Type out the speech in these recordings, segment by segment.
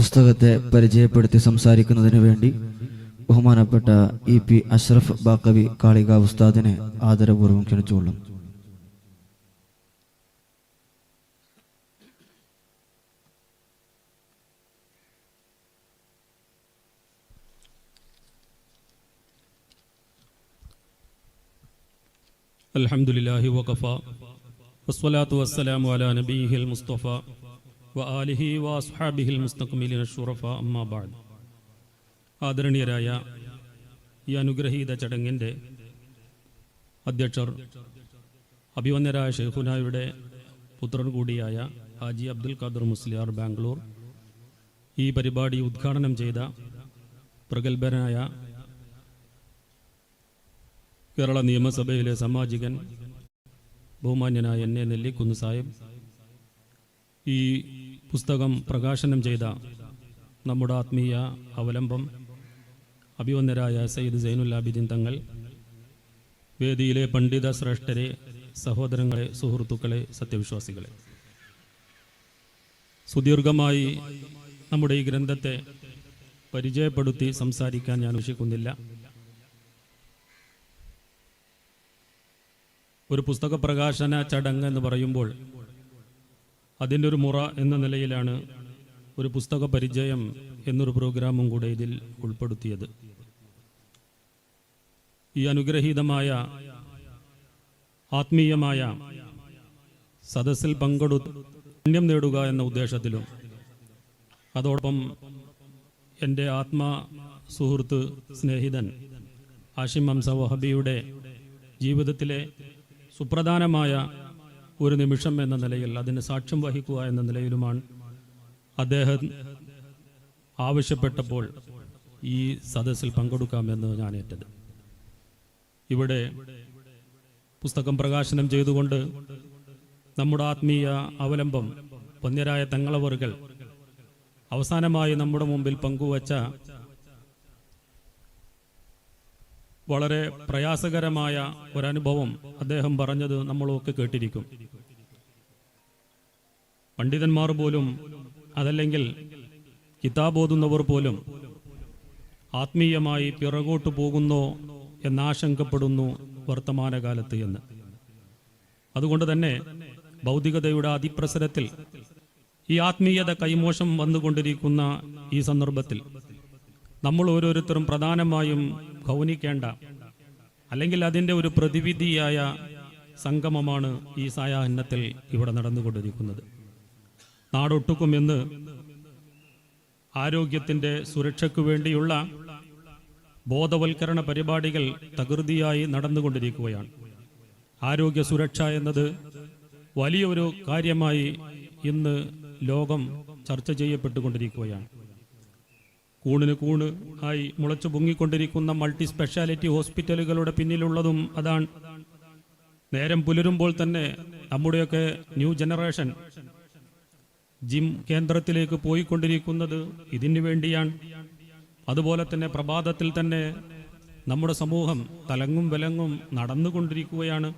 പുസ്തകത്തെ പരിചയപ്പെടുത്തി സംസാരിക്കുന്നതിന് വേണ്ടി ബഹുമാനപ്പെട്ട EP അഷ്റഫ് ബാക്കവി കാളിക ഉസ്താദിനെ ആദരപൂർവ്വം ക്ഷണിച്ചുകൊള്ളും. അൽഹംദുലില്ലാഹി വഖഫ വസ്സലാത്തു വസ്സലാമു അലാ നബിയിഹിൽ മുസ്തഫ വആലിഹി വഅസ്ഹാബിഹിൽ മുസ്തഖ്മിലീന ശുറഫ അമ്മാ ബഅദ്. ആദരണീയരായ ഈ അനുഗ്രഹീത ചടങ്ങിൻ്റെ അധ്യക്ഷർ അഭിവന്യരായ ഷെയ്ഖുനായുടെ പുത്രൻ കൂടിയായ ഹാജി അബ്ദുൽ ഖാദർ മുസ്ലിയാർ ബാംഗ്ലൂർ, ഈ പരിപാടി ഉദ്ഘാടനം ചെയ്ത പ്രഗത്ഭനായ കേരള നിയമസഭയിലെ സാമാജികൻ ബഹുമാന്യനായ NA നെല്ലിക്കുന്ന് സാഹിബ്, ഈ പുസ്തകം പ്രകാശനം ചെയ്ത നമ്മുടെ ആത്മീയ അവലംബം അഭിവന്യരായ സയ്യിദ് സൈനുൽ ആബിദീൻ തങ്ങൾ, വേദിയിലെ പണ്ഡിത ശ്രേഷ്ഠരെ, സഹോദരങ്ങളെ, സുഹൃത്തുക്കളെ, സത്യവിശ്വാസികളെ, സുദീർഘമായി നമ്മുടെ ഈ ഗ്രന്ഥത്തെ പരിചയപ്പെടുത്തി സംസാരിക്കാൻ ഞാൻ ഉദ്ദേശിക്കുന്നില്ല. ഒരു പുസ്തക പ്രകാശന ചടങ്ങ് എന്ന് പറയുമ്പോൾ അതിൻ്റെ ഒരു മുറ എന്ന നിലയിലാണ് ഒരു പുസ്തക പരിചയം എന്നൊരു പ്രോഗ്രാമും കൂടെ ഇതിൽ ഉൾപ്പെടുത്തിയത്. ഈ അനുഗ്രഹീതമായ ആത്മീയമായ സദസ്സിൽ പുണ്യം നേടുക എന്ന ഉദ്ദേശത്തിലും അതോടൊപ്പം എൻ്റെ ആത്മാ സുഹൃത്ത് സ്നേഹിതൻ ആഷിം ഹംസ വഹബിയുടെ ജീവിതത്തിലെ സുപ്രധാനമായ ഒരു നിമിഷം എന്ന നിലയിൽ അതിന് സാക്ഷ്യം വഹിക്കുക എന്ന നിലയിലുമാണ് അദ്ദേഹം ആവശ്യപ്പെട്ടപ്പോൾ ഈ സദസ്സിൽ പങ്കെടുക്കാമെന്ന് ഞാൻ ഏറ്റത്. ഇവിടെ പുസ്തകം പ്രകാശനം ചെയ്തുകൊണ്ട് നമ്മുടെ ആത്മീയ അവലംബം വന്യരായ തങ്ങളവറുകൾ അവസാനമായി നമ്മുടെ മുമ്പിൽ പങ്കുവച്ച വളരെ പ്രയാസകരമായ ഒരനുഭവം അദ്ദേഹം പറഞ്ഞത് നമ്മളൊക്കെ കേട്ടിരിക്കും. പണ്ഡിതന്മാർ പോലും, അതല്ലെങ്കിൽ കിതാബ് ഓതുന്നവർ പോലും ആത്മീയമായി പിറകോട്ട് പോകുന്നോ എന്നാശങ്കപ്പെടുന്നു വർത്തമാനകാലത്ത് എന്ന്. അതുകൊണ്ട് തന്നെ ഭൗതികതയുടെ അതിപ്രസരത്തിൽ ഈ ആത്മീയത കൈമോശം വന്നുകൊണ്ടിരിക്കുന്ന ഈ സന്ദർഭത്തിൽ നമ്മൾ ഓരോരുത്തരും പ്രധാനമായും ഗൗനിക്കേണ്ട, അല്ലെങ്കിൽ അതിൻ്റെ ഒരു പ്രതിവിധിയായ സംഗമമാണ് ഈ സായാഹ്നത്തിൽ ഇവിടെ നടന്നുകൊണ്ടിരിക്കുന്നത്. നാടൊട്ടുക്കും ഇന്ന് ആരോഗ്യത്തിൻ്റെ സുരക്ഷയ്ക്ക് വേണ്ടിയുള്ള ബോധവൽക്കരണ പരിപാടികൾ തകൃതിയായി നടന്നുകൊണ്ടിരിക്കുകയാണ്. ആരോഗ്യ സുരക്ഷ എന്നത് വലിയൊരു കാര്യമായി ഇന്ന് ലോകം ചർച്ച ചെയ്യപ്പെട്ടുകൊണ്ടിരിക്കുകയാണ്. കൂണിന് കൂണ് ആയി മുളച്ചു പൊങ്ങിക്കൊണ്ടിരിക്കുന്ന മൾട്ടി സ്പെഷ്യാലിറ്റി ഹോസ്പിറ്റലുകളുടെ പിന്നിലുള്ളതും അതാണ്. നേരം പുലരുമ്പോൾ തന്നെ നമ്മുടെയൊക്കെ ന്യൂ ജനറേഷൻ ജിം കേന്ദ്രത്തിലേക്ക് പോയിക്കൊണ്ടിരിക്കുന്നത് ഇതിനു വേണ്ടിയാണ്. അതുപോലെ തന്നെ പ്രഭാതത്തിൽ തന്നെ നമ്മുടെ സമൂഹം തലങ്ങും വിലങ്ങും നടന്നുകൊണ്ടിരിക്കുകയാണ്.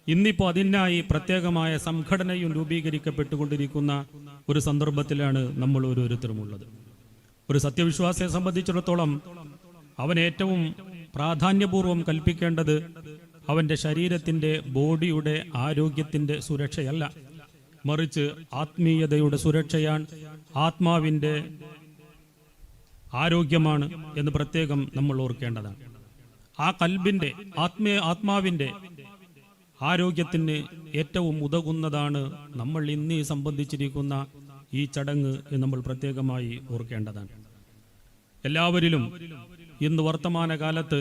ഇന്നിപ്പോൾ അതിനായി പ്രത്യേകമായ സംഘടനയും രൂപീകരിക്കപ്പെട്ടുകൊണ്ടിരിക്കുന്ന ഒരു സന്ദർഭത്തിലാണ് നമ്മൾ ഓരോരുത്തരുമുള്ളത്. ഒരു സത്യവിശ്വാസിയെ സംബന്ധിച്ചിടത്തോളം അവൻ ഏറ്റവും പ്രാധാന്യപൂർവം കൽപ്പിക്കേണ്ടത് അവൻ്റെ ശരീരത്തിൻ്റെ, ബോഡിയുടെ ആരോഗ്യത്തിൻ്റെ സുരക്ഷയല്ല, മറിച്ച് ആത്മീയതയുടെ സുരക്ഷയാണ്, ആത്മാവിൻ്റെ ആരോഗ്യമാണ് എന്ന് പ്രത്യേകം നമ്മൾ ഓർക്കേണ്ടതാണ്. ആ കൽബിൻ്റെ ആത്മാവിൻ്റെ ആരോഗ്യത്തിന് ഏറ്റവും ഉതകുന്നതാണ് നമ്മൾ ഇന്ന് സംബന്ധിച്ചിരിക്കുന്ന ഈ ചടങ്ങ് എന്ന് നമ്മൾ പ്രത്യേകമായി ഓർക്കേണ്ടതാണ്. എല്ലാവരിലും ഇന്ന് വർത്തമാനകാലത്ത്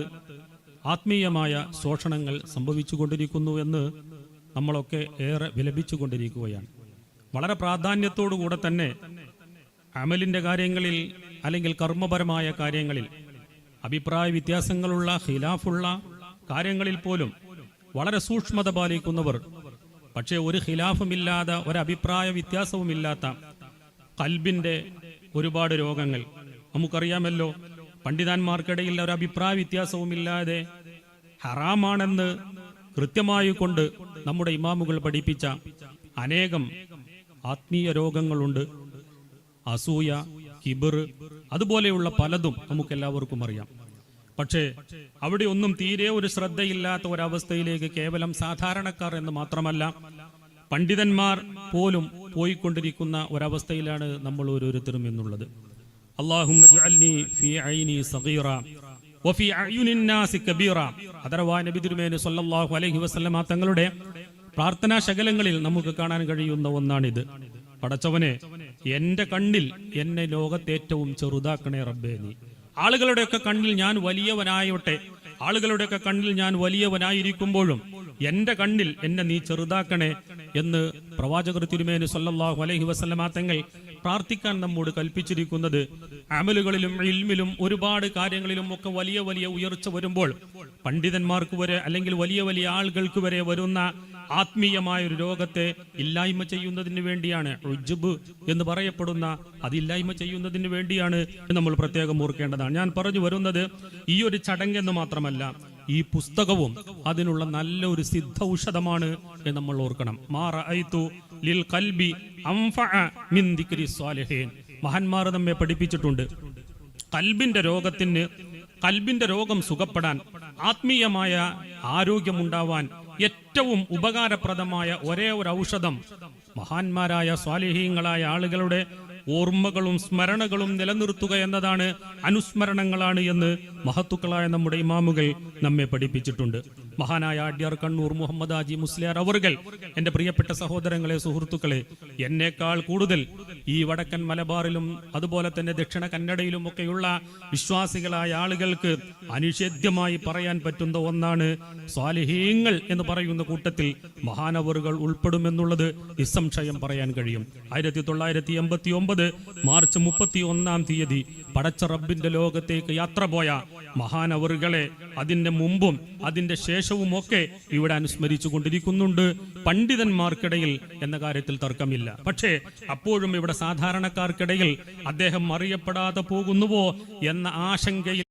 ആത്മീയമായ ശോഷണങ്ങൾ സംഭവിച്ചുകൊണ്ടിരിക്കുന്നു എന്ന് നമ്മളൊക്കെ ഏറെ വിലപിച്ചുകൊണ്ടിരിക്കുകയാണ്. വളരെ പ്രാധാന്യത്തോടുകൂടെ തന്നെ അമലിൻ്റെ കാര്യങ്ങളിൽ, അല്ലെങ്കിൽ കർമ്മപരമായ കാര്യങ്ങളിൽ അഭിപ്രായ വ്യത്യാസങ്ങളുള്ള, ഖിലാഫുള്ള കാര്യങ്ങളിൽ പോലും വളരെ സൂക്ഷ്മത പാലിക്കുന്നവർ, പക്ഷേ ഒരു ഖിലാഫുമില്ലാതെ, ഒരഭിപ്രായ വ്യത്യാസവുമില്ലാത്ത കൽബിൻ്റെ ഒരുപാട് രോഗങ്ങൾ നമുക്കറിയാമല്ലോ. പണ്ഡിതന്മാർക്കിടയിൽ ഒരു അഭിപ്രായ വ്യത്യാസവുമില്ലാതെ ഹറാമാണെന്ന് കൃത്യമായി കൊണ്ട് നമ്മുടെ ഇമാമുകൾ പഠിപ്പിച്ച അനേകം ആത്മീയ രോഗങ്ങളുണ്ട്. അസൂയ, കിബർ, അതുപോലെയുള്ള പലതും നമുക്കെല്ലാവർക്കും അറിയാം. പക്ഷേ അവിടെ ഒന്നും തീരെ ഒരു ശ്രദ്ധയില്ലാത്ത ഒരവസ്ഥയിലേക്ക് കേവലം സാധാരണക്കാർ എന്ന് മാത്രമല്ല പണ്ഡിതന്മാർ പോലും പോയിക്കൊണ്ടിരിക്കുന്ന ഒരവസ്ഥയിലാണ് നമ്മൾ ഓരോരുത്തരും എന്നുള്ളത്. അല്ലാഹുമ്മ ജഅൽനി ഫീ ഐനി സഗീറ വഫീ അയുനിൻ നാസി കബീറ. അതർവായ നബി തിരുമേനി സല്ലല്ലാഹു അലൈഹി വസല്ലമ തങ്ങളുടെ പ്രാർത്ഥനാ ശകലങ്ങളിൽ നമുക്ക് കാണാൻ കഴിയുന്ന ഒന്നാണിത്. പടച്ചവനെ, എന്റെ കണ്ണിൽ എന്നെ ലോകത്തെ ഏറ്റവും ചെറുതാക്കണേ റബ്ബേ നീ. ആളുകളുടെയൊക്കെ കണ്ണിൽ ഞാൻ വലിയവനായോട്ടെ, ആളുകളുടെയൊക്കെ കണ്ണിൽ ഞാൻ വലിയവനായിരിക്കുമ്പോഴും എന്റെ കണ്ണിൽ എന്നെ നീ ചെറുതാക്കണേ എന്ന് പ്രവാചകർ തിരുമേനി സല്ലല്ലാഹു അലൈഹി വസല്ലമ തങ്ങൾ പ്രാർത്ഥിക്കാൻ നമ്മോട് കൽപ്പിച്ചിരിക്കുന്നത്. അമലുകളിലും ഇൽമിലും ഒരുപാട് കാര്യങ്ങളിലും ഒക്കെ വലിയ വലിയ ഉയർച്ച വരുമ്പോൾ പണ്ഡിതന്മാർക്ക് വരെ അല്ലെങ്കിൽ വലിയ വലിയ ആളുകൾക്ക് വരെ വരുന്ന ആത്മീയമായ ഒരു രോഗത്തെ ഇല്ലായ്മ ചെയ്യുന്നതിന് വേണ്ടിയാണ്, ഉജ്ബ് എന്ന് പറയപ്പെടുന്ന അതില്ലായ്മ ചെയ്യുന്നതിന് വേണ്ടിയാണ് നമ്മൾ പ്രത്യേകം ഓർക്കേണ്ടതാണ്. ഞാൻ പറഞ്ഞു വരുന്നത് ഈ ഒരു ചടങ്ങെന്ന് മാത്രമല്ല, ഈ പുസ്തകവും അതിനുള്ള നല്ല ഒരു സിദ്ധ ഔഷധമാണ് എന്ന് നമ്മൾ ഓർക്കണം. മാ റഅയ്തു ലിൽ ഖൽബി അൻഫഅ മിൻ ദിക്രി സ്വാലിഹീൻ. മഹാന്മാർ നമ്മെ പഠിപ്പിച്ചിട്ടുണ്ട്, കൽബിന്റെ രോഗം സുഖപ്പെടാൻ, ആത്മീയമായ ആരോഗ്യമുണ്ടാവാൻ ഏറ്റവും ഉപകാരപ്രദമായ ഒരേ ഒരു ഔഷധം മഹാന്മാരായ സ്വാലിഹീങ്ങളായ ആളുകളുടെ ഓർമ്മകളും സ്മരണകളും നിലനിർത്തുക എന്നതാണ്, അനുസ്മരണങ്ങളാണ് എന്ന് മഹത്തുക്കളായ നമ്മുടെ ഇമാമുകൾ നമ്മെ പഠിപ്പിച്ചിട്ടുണ്ട്. മഹാനായ ആഡ്യാർ കണ്ണൂർ മുഹമ്മദ് ഹാജി മുസ്ലിയാർ അവർകൾ, എന്റെ പ്രിയപ്പെട്ട സഹോദരങ്ങളെ, സുഹൃത്തുക്കളെ, എന്നേക്കാൾ കൂടുതൽ ഈ വടക്കൻ മലബാറിലും അതുപോലെ തന്നെ ദക്ഷിണ കന്നഡയിലും ഒക്കെയുള്ള വിശ്വാസികളായ ആളുകൾക്ക് അനിഷേധ്യമായി പറയാൻ പറ്റുന്ന ഒന്നാണ് സ്വാലിഹീങ്ങൾ എന്ന് പറയുന്ന കൂട്ടത്തിൽ മഹാനവറുകൾ ഉൾപ്പെടുമെന്നുള്ളത് നിസ്സംശയം പറയാൻ കഴിയും. 1989 മാർച്ച് 31-ാം തീയതി പടച്ച റബ്ബിന്റെ ലോകത്തേക്ക് യാത്ര പോയ മഹാനവറുകളെ അതിന്റെ മുമ്പും അതിന്റെ ശേഷവും ഒക്കെ ഇവിടെ അനുസ്മരിച്ചു കൊണ്ടിരിക്കുന്നുണ്ട് പണ്ഡിതന്മാർക്കിടയിൽ എന്ന കാര്യത്തിൽ തർക്കമില്ല. പക്ഷേ അപ്പോഴും ഇവിടെ സാധാരണക്കാർക്കിടയിൽ അദ്ദേഹം അറിയപ്പെടാതെ പോകുന്നുവോ എന്ന ആശങ്കയിൽ.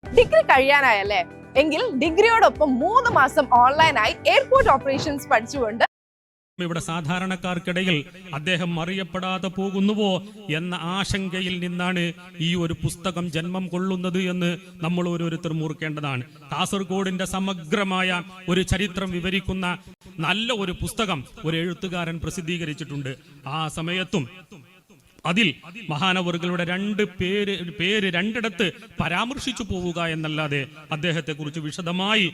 ഡിഗ്രി കഴിയാനായല്ലേ? എങ്കിൽ ഡിഗ്രിയോടൊപ്പം 3 മാസം ഓൺലൈനായി എയർപോർട്ട് ഓപ്പറേഷൻസ് പഠിച്ചുകൊണ്ട് ഇവിടെ സാധാരണക്കാർക്കിടയിൽ അദ്ദേഹം അറിയപ്പെടാതെ പോകുന്നുവോ എന്ന ആശങ്കയിൽ നിന്നാണ് ഈ ഒരു പുസ്തകം ജന്മം കൊള്ളുന്നത് എന്ന് നമ്മൾ ഓരോരുത്തരും ഓർക്കേണ്ടതാണ്. കാസർഗോഡിന്റെ സമഗ്രമായ ഒരു ചരിത്രം വിവരിക്കുന്ന നല്ല ഒരു പുസ്തകം ഒരു എഴുത്തുകാരൻ പ്രസിദ്ധീകരിച്ചിട്ടുണ്ട്. ആ സമയത്തും അതിൽ മഹാനവറുകളുടെ പേര് രണ്ടിടത്ത് പരാമർശിച്ചു പോവുക എന്നല്ലാതെ അദ്ദേഹത്തെ കുറിച്ച് വിശദമായി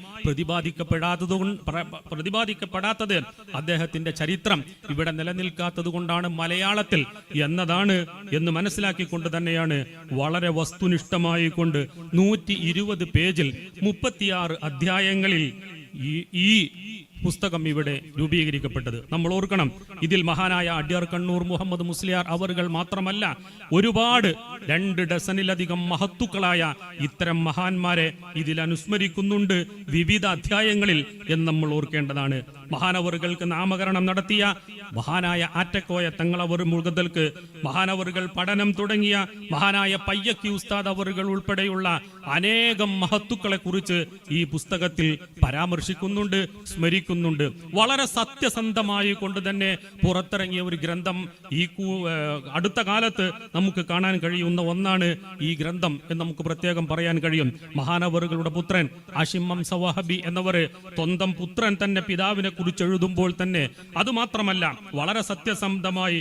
പ്രതിപാദിക്കപ്പെടാത്തത് അദ്ദേഹത്തിന്റെ ചരിത്രം ഇവിടെ നിലനിൽക്കാത്തത് കൊണ്ടാണ് മലയാളത്തിൽ എന്നതാണ് എന്ന് മനസ്സിലാക്കിക്കൊണ്ട് തന്നെയാണ് വളരെ വസ്തുനിഷ്ഠമായി കൊണ്ട് 120 പേജിൽ 36 അധ്യായങ്ങളിൽ ഈ പുസ്തകം ഇവിടെ രൂപീകരിക്കപ്പെട്ടത്. നമ്മൾ ഓർക്കണം, ഇതിൽ മഹാനായ അഡ്യാർ കണ്ണൂർ മുഹമ്മദ് മുസ്ലിയാർ അവർകൾ മാത്രമല്ല, ഒരുപാട് 2 ഡസനിലധികം മഹത്തുക്കളായ ഇത്തരം മഹാന്മാരെ ഇതിൽ അനുസ്മരിക്കുന്നുണ്ട് വിവിധ അധ്യായങ്ങളിൽ എന്ന് നമ്മൾ ഓർക്കേണ്ടതാണ്. മഹാനവറുകൾക്ക് നാമകരണം നടത്തിയ മഹാനായ ആറ്റക്കോയ തങ്ങളവർ മുഴുകൾക്ക്, മഹാനവറുകൾ പഠനം തുടങ്ങിയ മഹാനായ പയ്യക്കി ഉസ്താദ് അവറുകൾ ഉൾപ്പെടെയുള്ള അനേകം മഹത്തുക്കളെ കുറിച്ച് ഈ പുസ്തകത്തിൽ പരാമർശിക്കുന്നുണ്ട്, സ്മരിക്കുന്നുണ്ട്. വളരെ സത്യസന്ധമായി കൊണ്ട് തന്നെ പുറത്തിറങ്ങിയ ഒരു ഗ്രന്ഥം ഈ അടുത്ത കാലത്ത് നമുക്ക് കാണാൻ കഴിയുന്ന ഒന്നാണ് ഈ ഗ്രന്ഥം എന്ന് നമുക്ക് പ്രത്യേകം പറയാൻ കഴിയും. മഹാനവറുകളുടെ പുത്രൻ ആഷിം സവാഹബി എന്നവർ സ്വന്തം പുത്രൻ തന്നെ പിതാവിനെ കുറിച്ച് എഴുതുമ്പോൾ തന്നെ അതുമാത്രമല്ല, വളരെ സത്യസന്ധമായി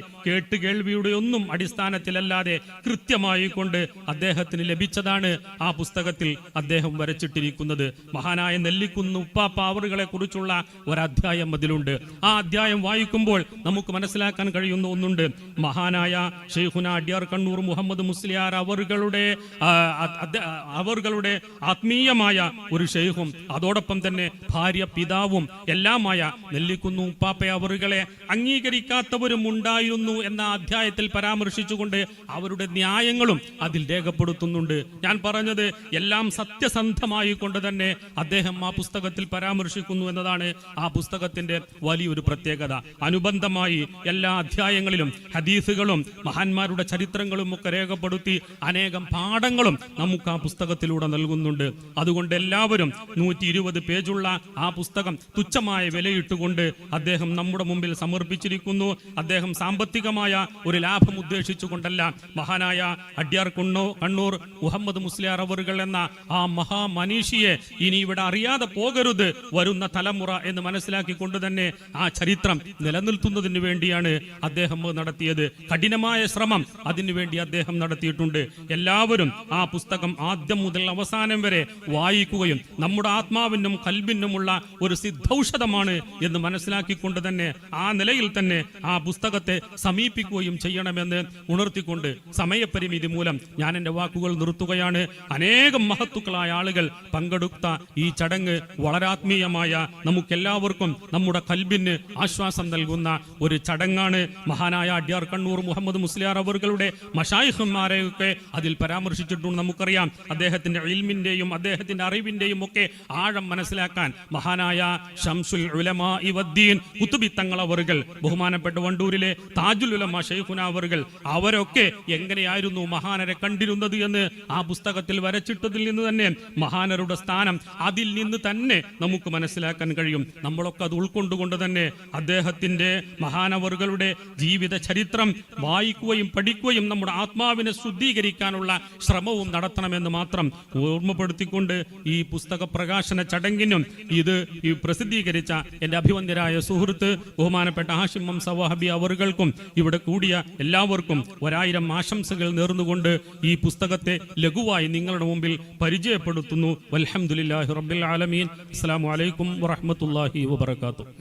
കേൾവിയുടെ ഒന്നും അടിസ്ഥാനത്തിലല്ലാതെ കൃത്യമായി കൊണ്ട് അദ്ദേഹത്തിന് ലഭിച്ചതാണ് ആ പുസ്തകത്തിൽ അദ്ദേഹം വരച്ചിട്ടിരിക്കുന്നത്. മഹാനായ നെല്ലിക്കുന്ന് ഉപ്പാപ്പ അവറുകളെ കുറിച്ചുള്ള ഒരധ്യായം അതിലുണ്ട്. ആ അധ്യായം വായിക്കുമ്പോൾ നമുക്ക് മനസ്സിലാക്കാൻ കഴിയുന്ന ഒന്നുണ്ട്. മഹാനായ ഷെയ്ഖുന അഡ്യാർ കണ്ണൂർ മുഹമ്മദ് മുസ്ലിയാർ അവറുകളുടെ ആത്മീയമായ ഒരു ഷെയ്ഖും അതോടൊപ്പം തന്നെ ഭാര്യ പിതാവും എല്ലാമായ നെല്ലിക്കുന്ന് ഉപ്പാപ്പ അവറുകളെ അംഗീകരിക്കാത്തവരും ഉണ്ടായിരുന്നു എന്ന അധ്യായത്തിൽ പരാമർശിച്ചുകൊണ്ട് അവരുടെ ന്യായങ്ങളും അതിൽ രേഖപ്പെടുത്തുന്നുണ്ട്. ഞാൻ പറഞ്ഞത് എല്ലാം സത്യസന്ധമായി കൊണ്ട് തന്നെ അദ്ദേഹം ആ പുസ്തകത്തിൽ പരാമർശിക്കുന്നു എന്നതാണ്. ആ പുസ്തകത്തിന്റെ വലിയൊരു പ്രത്യേകത. അനുബന്ധമായി എല്ലാ അധ്യായങ്ങളിലും ഹദീസുകളും മഹാന്മാരുടെ ചരിത്രങ്ങളും ഒക്കെ രേഖപ്പെടുത്തി അനേകം പാഠങ്ങളും നമുക്ക് ആ പുസ്തകത്തിലൂടെ നൽകുന്നുണ്ട്. അതുകൊണ്ട് എല്ലാവരും 120 പേജുള്ള ആ പുസ്തകം തുച്ഛമായ വിലയിട്ടുകൊണ്ട് അദ്ദേഹം നമ്മുടെ മുമ്പിൽ സമർപ്പിച്ചിരിക്കുന്നു. അദ്ദേഹം സാമ്പത്തികമായ ഒരു ലാഭം ഉദ്ദേശിച്ചുകൊണ്ടല്ല, മഹാനായ അഡ്യാർ കണ്ണൂർ മുഹമ്മദ് മുസ്ലിയാർ അവറുകൾ എന്ന ആ മഹാമനീഷിയെ ഇനി ഇവിടെ അറിയാതെ പോകരുത് വരുന്ന തലമുറ എന്ന് മനസ്സിലാക്കിക്കൊണ്ട് തന്നെ ആ ചരിത്രം നിലനിർത്തുന്നതിന് വേണ്ടിയാണ് അദ്ദേഹം നടത്തിയത്. കഠിനമായ ശ്രമം അതിനുവേണ്ടി അദ്ദേഹം നടത്തിയിട്ടുണ്ട്. എല്ലാവരും ആ പുസ്തകം ആദ്യം മുതൽ അവസാനം വരെ വായിക്കുകയും നമ്മുടെ ആത്മാവിനും കൽബിനുമുള്ള ഒരു സിദ്ധൌഷധമാണ് എന്ന് മനസ്സിലാക്കിക്കൊണ്ട് തന്നെ ആ നിലയിൽ തന്നെ ആ പുസ്തകത്തെ സമീപിക്കുകയും ചെയ്യണമെന്ന് ഉണർത്തിക്കൊണ്ട് സമയപരിമിതി മൂലം ഞാൻ എൻ്റെ വാക്കുകൾ നിർത്തുകയാണ്. അനേകം മഹത്തുക്കളായ ആളുകൾ പങ്കെടുത്ത ഈ ചടങ്ങ് വളരെ ആത്മീയമായ നമുക്കെല്ലാവർക്കും നമ്മുടെ കൽബിന് ആശ്വാസം നൽകുന്ന ഒരു ചടങ്ങാണ്. മഹാനായ അഡ്യാർ കണ്ണൂർ മുഹമ്മദ് മുസ്ലിയാർ അവറുകളുടെ മശായിഖന്മാരെയൊക്കെ അതിൽ പരാമർശിച്ചിട്ടുണ്ട്. നമുക്കറിയാം അദ്ദേഹത്തിന്റെ ഇൽമിന്റെയും അദ്ദേഹത്തിന്റെ അറിവിന്റെയും ഒക്കെ ആഴം മനസ്സിലാക്കാൻ മഹാനായ ശംസുൽ ഉലമാ വദ്ദീൻ ഖുതുബി തങ്ങൾ അവറുകൾ, ബഹുമാനപ്പെട്ട വണ്ടൂരിലെ താജുൽ ഉലമാ ശൈഖുന അവറുകൾ, അവരൊക്കെ എങ്ങനെയായിരുന്നു മഹാനരെ കണ്ടിരുന്നത് എന്ന് ആ പുസ്തകത്തിൽ വരച്ചിട്ടതിൽ നിന്ന് തന്നെ മഹാനരുടെ സ്ഥാനം അതിൽ നിന്ന് തന്നെ നമുക്ക് മനസ്സിലാക്കാൻ കഴിയും. നമ്മളൊക്കെ അത് ഉൾക്കൊണ്ടുകൊണ്ട് തന്നെ അദ്ദേഹത്തിന്റെ മഹാനവറുകളുടെ ജീവിത ചരിത്രം വായിക്കുകയും പഠിക്കുകയും നമ്മുടെ ആത്മാവിനെ ശുദ്ധീകരിക്കാനുള്ള ശ്രമവും നടത്തണമെന്ന് മാത്രം ഓർമ്മപ്പെടുത്തിക്കൊണ്ട് ഈ പുസ്തക പ്രകാശന ചടങ്ങിനും ഇത് ഈ പ്രസിദ്ധീകരിച്ച എൻ്റെ അഭിവന്ദ്യരായ സുഹൃത്ത് ബഹുമാനപ്പെട്ട ഹാഷിം ഹംസ വഹബി അവറുകൾക്കും ഇവിടെ കൂടിയ എല്ലാവർക്കും 1000 ആശംസകൾ നേർന്നുകൊണ്ട് ഈ പുസ്തകത്തെ ലഘുവായി നിങ്ങളുടെ മുമ്പിൽ പരിചയപ്പെടുത്തുന്നു. വൽഹംദുലില്ലാഹി റബ്ബിൽ ആലമീൻ. അസ്സലാമു അലൈക്കും വറഹ്മത്തുള്ളാഹി വബറകാതുഹു.